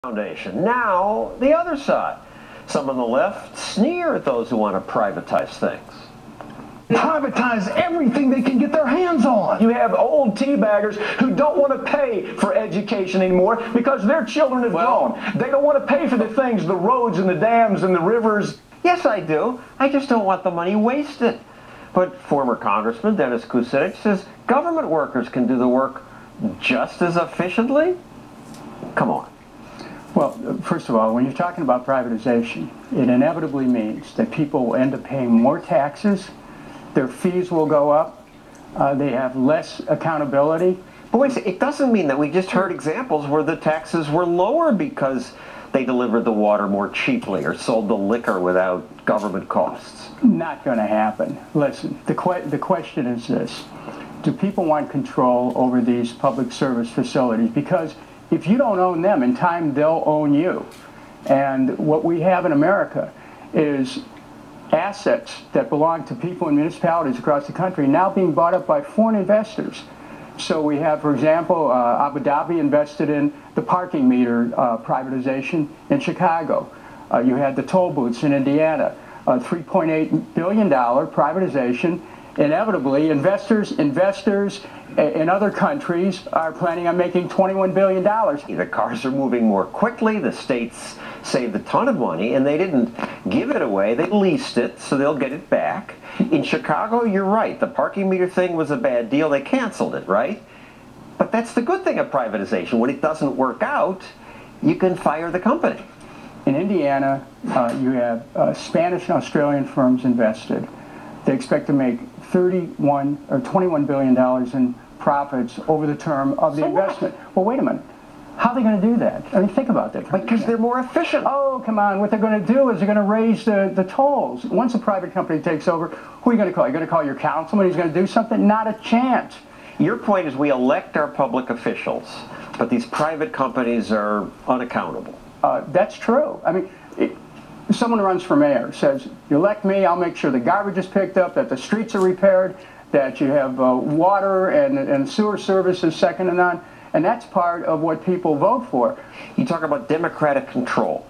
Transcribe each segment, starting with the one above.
Foundation. Now, the other side. Some on the left sneer at those who want to privatize things. Privatize everything they can get their hands on. You have old teabaggers who don't want to pay for education anymore because their children have grown. They don't want to pay for the things, the roads and the dams and the rivers. Yes, I do. I just don't want the money wasted. But former Congressman Stossel Kucinich says government workers can do the work just as efficiently. Come on. Well, first of all, when you're talking about privatization, it inevitably means that people will end up paying more taxes, their fees will go up, they have less accountability. But wait a second, it doesn't mean that. We just heard examples where the taxes were lower because they delivered the water more cheaply or sold the liquor without government costs. Not going to happen. Listen, the question is this. Do people want control over these public service facilities? Because if you don't own them, in time they'll own you. And what we have in America is assets that belong to people in municipalities across the country now being bought up by foreign investors. So we have, for example, Abu Dhabi invested in the parking meter privatization in Chicago. You had the toll booths in Indiana, a $3.8 billion privatization. Inevitably, investors in other countries are planning on making $21 billion. The cars are moving more quickly, the states saved a ton of money, and they didn't give it away, they leased it, so they'll get it back. In Chicago, you're right, the parking meter thing was a bad deal, they canceled it, right? But that's the good thing of privatization. When it doesn't work out, you can fire the company. In Indiana, you have Spanish and Australian firms invested. They expect to make $21 billion in profits over the term of the investment. Well, wait a minute. How are they going to do that? I mean, think about that. Because they're more efficient. Oh, come on. What they're going to do is they're going to raise the tolls. Once a private company takes over, who are you going to call? You're going to call your councilman? He's going to do something? Not a chance. Your point is we elect our public officials, but these private companies are unaccountable. That's true. I mean, someone who runs for mayor says, you elect me, I'll make sure the garbage is picked up, that the streets are repaired, that you have water and sewer services second to none, and that's part of what people vote for. You talk about democratic control.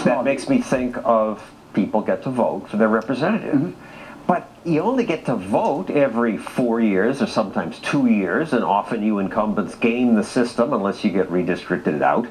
That makes me think of people get to vote for their representative. Mm-hmm. But you only get to vote every 4 years or sometimes 2 years, and often you incumbents game the system unless you get redistricted out.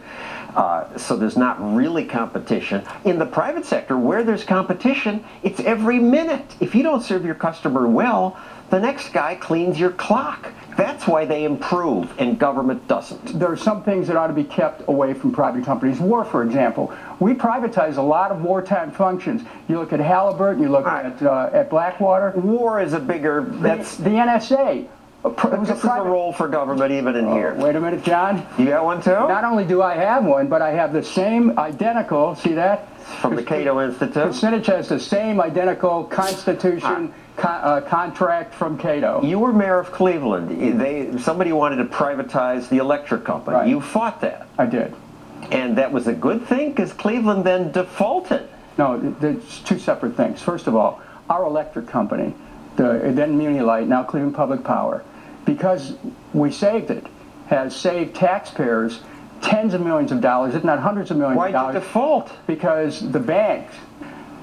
So there's not really competition. In the private sector, where there's competition, it's every minute. If you don't serve your customer well, the next guy cleans your clock. That's why they improve, and government doesn't. There are some things that ought to be kept away from private companies. War, for example. We privatize a lot of wartime functions. You look at Halliburton, you look at Blackwater. War is a bigger... That's the NSA. This is a role for government even in here. Wait a minute, John. You got one too? Not only do I have one, but I have the same identical, see that? From the Cato Institute? Kucinich has the same identical Constitution contract from Cato. You were mayor of Cleveland. Somebody wanted to privatize the electric company. Right. You fought that. I did. And that was a good thing because Cleveland then defaulted. No, there's two separate things. First of all, our electric company, then Muni Light, now Cleveland Public Power, because we saved it, has saved taxpayers tens of millions of dollars, if not hundreds of millions of dollars. Why'd you default? Because the banks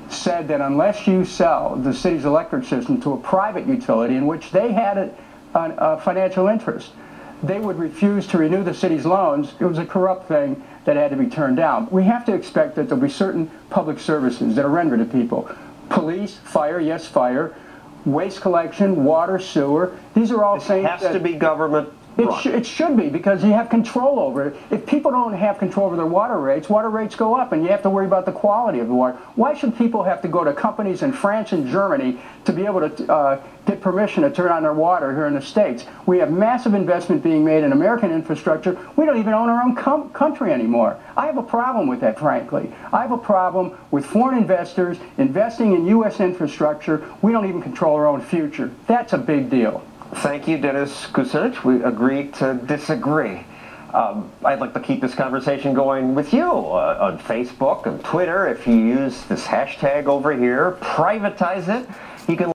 said that unless you sell the city's electric system to a private utility in which they had a financial interest, they would refuse to renew the city's loans. It was a corrupt thing that had to be turned down. We have to expect that there'll be certain public services that are rendered to people. Police, fire, yes, fire, waste collection, water, sewer. These are all things that... It has to be government run. It should be, because you have control over it. If people don't have control over their water rates go up, and you have to worry about the quality of the water. Why should people have to go to companies in France and Germany to be able to get permission to turn on their water here in the States? We have massive investment being made in American infrastructure. We don't even own our own country anymore. I have a problem with that, frankly. I have a problem with foreign investors investing in U.S. infrastructure. We don't even control our own future. That's a big deal. Thank you, Stossel Kucinich. We agree to disagree. I'd like to keep this conversation going with you on Facebook and Twitter. If you use this hashtag over here, privatize it, you can